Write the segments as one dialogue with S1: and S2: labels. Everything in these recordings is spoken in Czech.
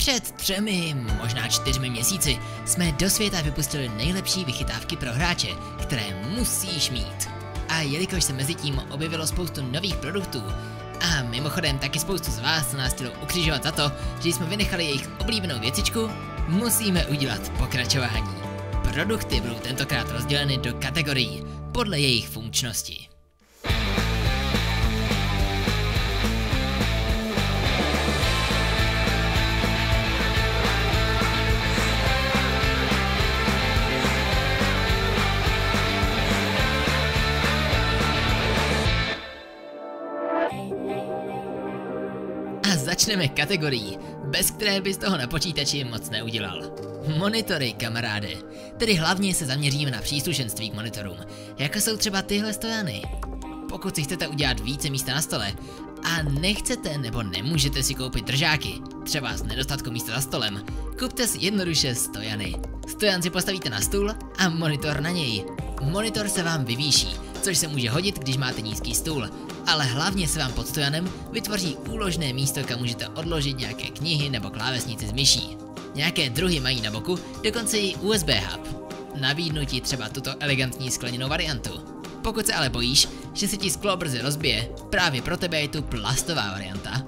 S1: Před 3, možná 4 měsíci jsme do světa vypustili nejlepší vychytávky pro hráče, které musíš mít. A jelikož se mezi tím objevilo spoustu nových produktů, a mimochodem taky spoustu z vás nás chtělo ukřižovat za to, že jsme vynechali jejich oblíbenou věcičku, musíme udělat pokračování. Produkty budou tentokrát rozděleny do kategorií podle jejich funkčnosti. Začneme kategorií, bez které bys toho na počítači moc neudělal. Monitory, kamaráde. Tedy hlavně se zaměříme na příslušenství k monitorům, jako jsou třeba tyhle stojany. Pokud si chcete udělat více místa na stole a nechcete nebo nemůžete si koupit držáky, třeba z nedostatku místa za stolem, kupte si jednoduše stojany. Stojan si postavíte na stůl a monitor na něj. Monitor se vám vyvýší, což se může hodit, když máte nízký stůl, ale hlavně se vám pod stojanem vytvoří úložné místo, kam můžete odložit nějaké knihy nebo klávesnici s myší. Nějaké druhy mají na boku dokonce i USB hub. Nabídnu ti třeba tuto elegantní skleněnou variantu. Pokud se ale bojíš, že se ti sklo brzy rozbije, právě pro tebe je tu plastová varianta.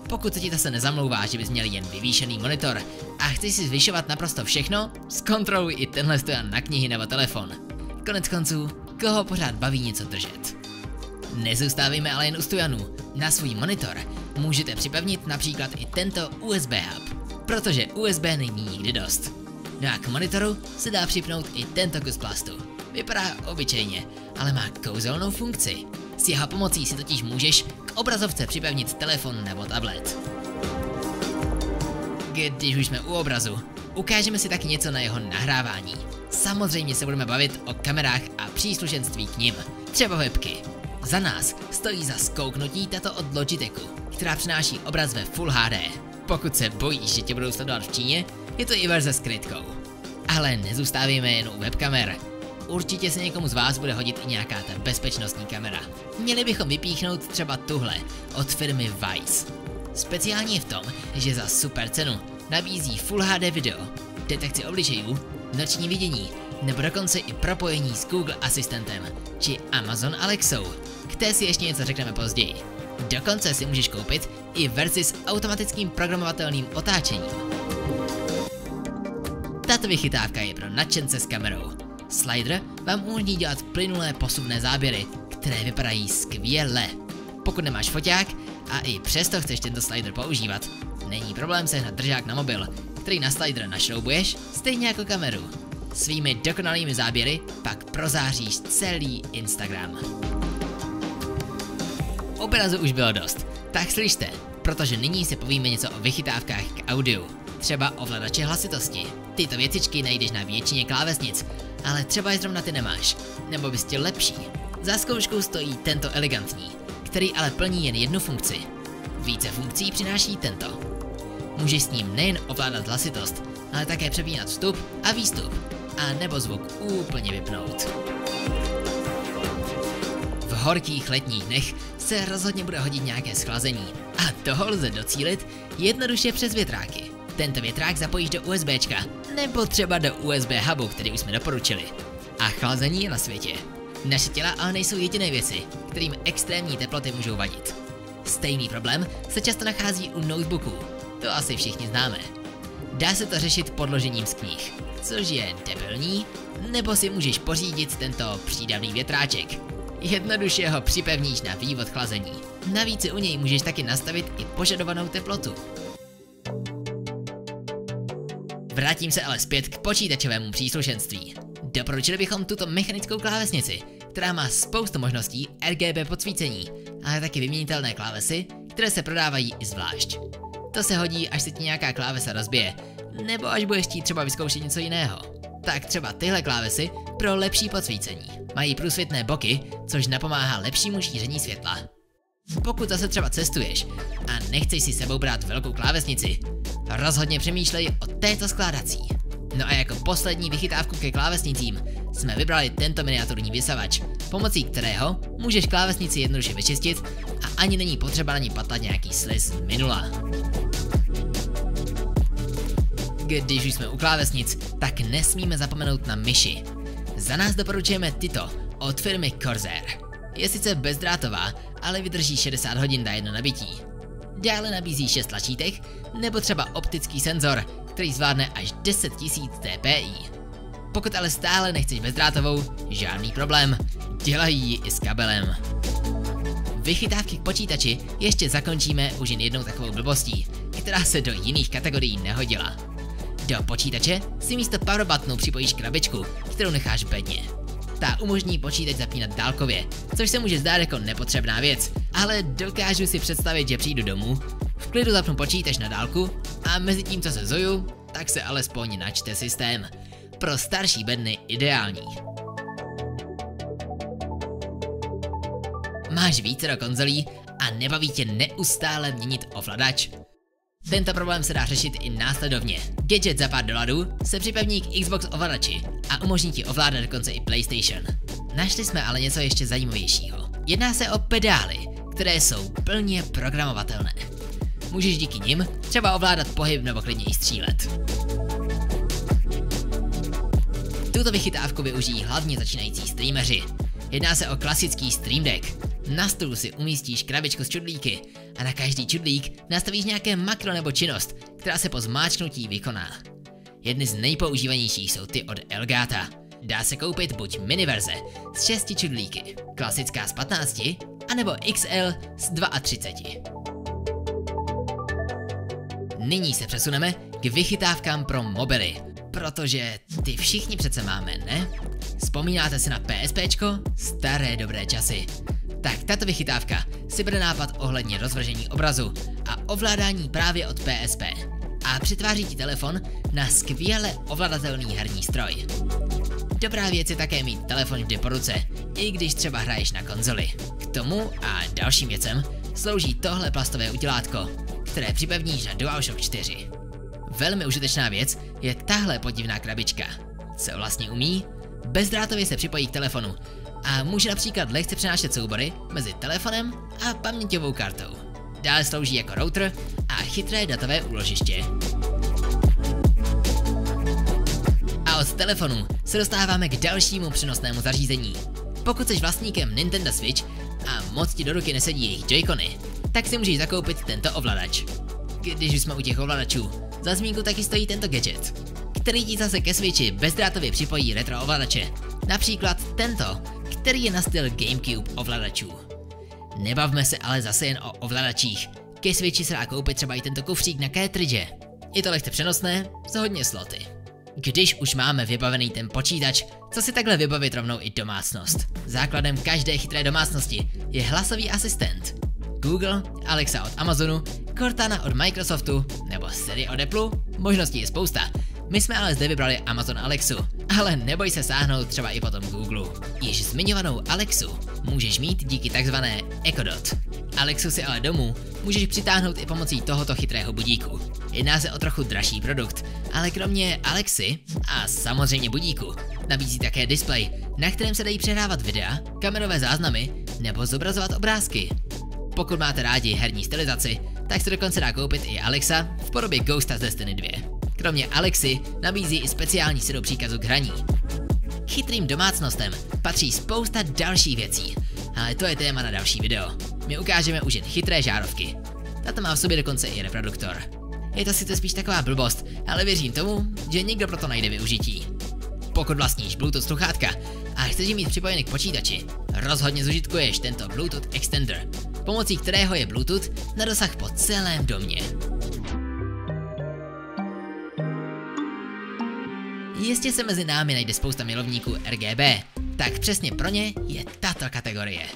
S1: Pokud se ti zase nezamlouvá, že bys měl jen vyvýšený monitor a chceš si zvyšovat naprosto všechno, zkontroluj i tenhle stojan na knihy nebo telefon. Konec konců, koho pořád baví něco držet. Nezůstávejme ale jen u stojanů. Na svůj monitor můžete připevnit například i tento USB hub, protože USB není nikdy dost. No a k monitoru se dá připnout i tento kus plastu. Vypadá obyčejně, ale má kouzelnou funkci. S jeho pomocí si totiž můžeš k obrazovce připevnit telefon nebo tablet. Když už jsme u obrazu, ukážeme si taky něco na jeho nahrávání. Samozřejmě se budeme bavit o kamerách a příslušenství k nim, třeba webky. Za nás stojí za zkouknutí tato od Logitechu, která přináší obraz ve Full HD. Pokud se bojíš, že tě budou sledovat v Číně, je to i verze s krytkou. Ale nezůstávejme jen u webkamer. Určitě se někomu z vás bude hodit i nějaká ta bezpečnostní kamera. Měli bychom vypíchnout třeba tuhle od firmy Vice. Speciální je v tom, že za super cenu nabízí Full HD video, detekci obličejů, noční vidění, nebo dokonce i propojení s Google Asistentem či Amazon Alexou. K té si ještě něco řekneme později. Dokonce si můžeš koupit i verzi s automatickým programovatelným otáčením. Tato vychytávka je pro nadšence s kamerou. Slider vám umožní dělat plynulé posuvné záběry, které vypadají skvěle. Pokud nemáš foťák a i přesto chceš tento slider používat, není problém sehnat držák na mobil, který na slider našroubuješ stejně jako kameru. Svými dokonalými záběry pak prozáříš celý Instagram. Obrazu už bylo dost, tak slyšte, protože nyní se povíme něco o vychytávkách k audiu. Třeba ovladače hlasitosti. Tyto věcičky najdeš na většině klávesnic, ale třeba je zrovna ty nemáš, nebo bys chtěl lepší. Za zkouškou stojí tento elegantní, který ale plní jen jednu funkci. Více funkcí přináší tento. Můžeš s ním nejen ovládat hlasitost, ale také přepínat vstup a výstup, a nebo zvuk úplně vypnout. V horkých letních dnech se rozhodně bude hodit nějaké schlazení a toho lze docílit jednoduše přes větráky. Tento větrák zapojíš do USBčka nebo třeba do USB hubu, který už jsme doporučili. A chlazení je na světě. Naše těla ale nejsou jediné věci, kterým extrémní teploty můžou vadit. Stejný problém se často nachází u notebooků, to asi všichni známe. Dá se to řešit podložením z knih, což je debilní, nebo si můžeš pořídit tento přídavný větráček. Jednoduše ho připevníš na vývod chlazení. Navíc u něj můžeš taky nastavit i požadovanou teplotu. Vrátím se ale zpět k počítačovému příslušenství. Doporučili bychom tuto mechanickou klávesnici, která má spoustu možností RGB podsvícení, ale taky vyměnitelné klávesy, které se prodávají i zvlášť. To se hodí, až se ti nějaká klávesa rozbije, nebo až budeš chtít třeba vyzkoušet něco jiného. Tak třeba tyhle klávesy pro lepší podsvícení. Mají průsvitné boky, což napomáhá lepšímu šíření světla. Pokud zase třeba cestuješ a nechceš si sebou brát velkou klávesnici, rozhodně přemýšlej o této skládací. No a jako poslední vychytávku ke klávesnicím jsme vybrali tento miniaturní vysavač, pomocí kterého můžeš klávesnici jednoduše vyčistit a ani není potřeba na ní patlat nějaký sliz z minula. Když už jsme u klávesnic, tak nesmíme zapomenout na myši. Za nás doporučujeme tyto od firmy Corsair. Je sice bezdrátová, ale vydrží 60 hodin na jedno nabití. Dále nabízí 6 tlačítek, nebo třeba optický senzor, který zvládne až 10 000 dpi. Pokud ale stále nechceš bezdrátovou, žádný problém, dělají ji i s kabelem. Vychytávky k počítači ještě zakončíme už jen jednou takovou blbostí, která se do jiných kategorií nehodila. Do počítače si místo power buttonu připojíš krabičku, kterou necháš v bedně. Ta umožní počítač zapínat dálkově, což se může zdát jako nepotřebná věc, ale dokážu si představit, že přijdu domů, v klidu zapnu počítač na dálku a mezi tím, co se zuju, tak se alespoň načte systém. Pro starší bedny ideální. Máš vícero konzolí a nebaví tě neustále měnit ovladač? Tento problém se dá řešit i následovně. Gadget za pár dolarů se připevní k Xbox ovladači a umožní ti ovládat dokonce i PlayStation. Našli jsme ale něco ještě zajímavějšího. Jedná se o pedály, které jsou plně programovatelné. Můžeš díky nim třeba ovládat pohyb nebo klidně i střílet. Tuto vychytávku využijí hlavně začínající streameři. Jedná se o klasický Stream Deck. Na stůl si umístíš krabičku s čudlíky a na každý čudlík nastavíš nějaké makro nebo činnost, která se po zmáčknutí vykoná. Jedny z nejpoužívanějších jsou ty od Elgata. Dá se koupit buď mini verze s 6 čudlíky, klasická s 15, anebo XL s 32. Nyní se přesuneme k vychytávkám pro mobily, protože ty všichni přece máme, ne? Vzpomínáte si na PSPčko? Staré dobré časy. Tak tato vychytávka si bere nápad ohledně rozvržení obrazu a ovládání právě od PSP a přetváří ti telefon na skvěle ovladatelný herní stroj. Dobrá věc je také mít telefon vždy po ruce, i když třeba hraješ na konzoli. K tomu a dalším věcem slouží tohle plastové utilátko, které připevníš na DualShock 4. Velmi užitečná věc je tahle podivná krabička. Co vlastně umí? Bezdrátově se připojí k telefonu a může například lehce přenášet soubory mezi telefonem a paměťovou kartou. Dále slouží jako router a chytré datové úložiště. A od telefonu se dostáváme k dalšímu přenosnému zařízení. Pokud jsi vlastníkem Nintendo Switch a moc ti do ruky nesedí jejich joycony, tak si můžeš zakoupit tento ovladač. Když už jsme u těch ovladačů, za zmínku taky stojí tento gadget, který ti zase ke Switchi bezdrátově připojí retro ovladače. Například tento, který je na styl GameCube ovladačů. Nebavme se ale zase jen o ovladačích. Ke Switchi se dá koupit třeba i tento kufřík na cartridge. Je to lehce přenosné, za hodně sloty. Když už máme vybavený ten počítač, co si takhle vybavit rovnou i domácnost? Základem každé chytré domácnosti je hlasový asistent. Google, Alexa od Amazonu, Cortana od Microsoftu nebo Siri od Apple, možností je spousta. My jsme ale zde vybrali Amazon Alexu, ale neboj se sáhnout třeba i potom Google. Již zmiňovanou Alexu můžeš mít díky takzvané Echo Dot. Alexu si ale domů můžeš přitáhnout i pomocí tohoto chytrého budíku. Jedná se o trochu dražší produkt, ale kromě Alexy a samozřejmě budíku nabízí také displej, na kterém se dají přehrávat videa, kamerové záznamy nebo zobrazovat obrázky. Pokud máte rádi herní stylizaci, tak se dokonce dá koupit i Alexa v podobě Ghosta z Destiny 2. Kromě Alexy nabízí i speciální sedou příkazu k hraní. K chytrým domácnostem patří spousta dalších věcí, ale to je téma na další video. My ukážeme už jen chytré žárovky. Tato má v sobě dokonce i reproduktor. Je to sice spíš taková blbost, ale věřím tomu, že někdo proto najde využití. Pokud vlastníš Bluetooth sluchátka a chceš ji mít připojený k počítači, rozhodně zužitkuješ tento Bluetooth extender, pomocí kterého je Bluetooth na dosah po celém domě. Jistě se mezi námi najde spousta milovníků RGB, tak přesně pro ně je tato kategorie.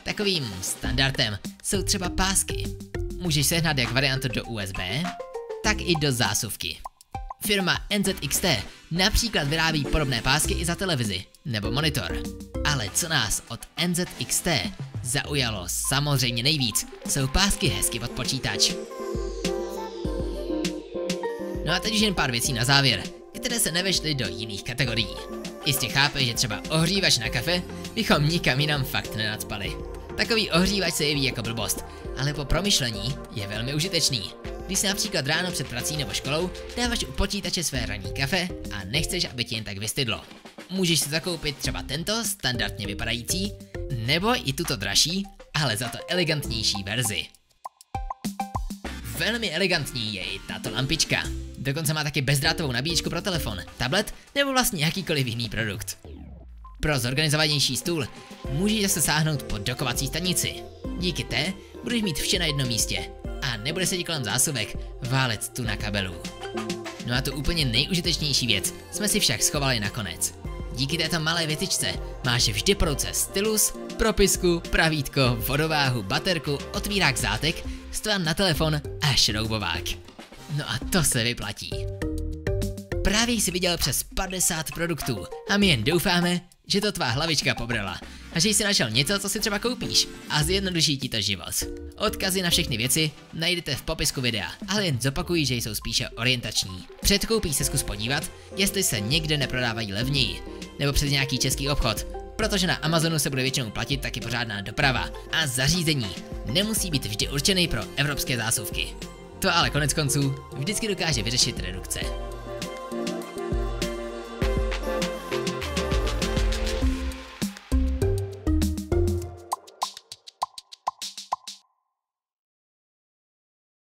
S1: Takovým standardem jsou třeba pásky. Můžeš sehnat jak variantu do USB, tak i do zásuvky. Firma NZXT například vyrábí podobné pásky i za televizi nebo monitor. Ale co nás od NZXT zaujalo samozřejmě nejvíc, jsou pásky hezky pod počítač. No a teď už jen pár věcí na závěr, které se nevešly do jiných kategorií. Jistě chápeš, že třeba ohřívač na kafe bychom nikam jinam fakt nenacpali. Takový ohřívač se jeví jako blbost, ale po promyšlení je velmi užitečný. Když si například ráno před prací nebo školou dáváš u počítače své ranní kafe a nechceš, aby ti jen tak vystydlo. Můžeš si zakoupit třeba tento standardně vypadající, nebo i tuto dražší, ale za to elegantnější verzi. Velmi elegantní je i tato lampička. Dokonce má taky bezdrátovou nabíječku pro telefon, tablet nebo vlastně jakýkoliv jiný produkt. Pro zorganizovanější stůl můžeš zase sáhnout po dokovací stanici. Díky té budeš mít vše na jednom místě a nebude se ti kolem zásuvek válet tu na kabelu. No a tu úplně nejužitečnější věc jsme si však schovali nakonec. Díky této malé větičce máš vždy po ruce stylus, propisku, pravítko, vodováhu, baterku, otvírák zátek, stojan na telefon a šroubovák. No a to se vyplatí. Právě jsi viděl přes 50 produktů a my jen doufáme, že to tvá hlavička pobrala a že jsi našel něco, co si třeba koupíš a zjednoduší ti to život. Odkazy na všechny věci najdete v popisku videa, ale jen zopakuji, že jsou spíše orientační. Před koupí se zkus podívat, jestli se někde neprodávají levněji, nebo přes nějaký český obchod, protože na Amazonu se bude většinou platit taky pořádná doprava a zařízení nemusí být vždy určený pro evropské zásuvky. To ale konec konců vždycky dokáže vyřešit redukce.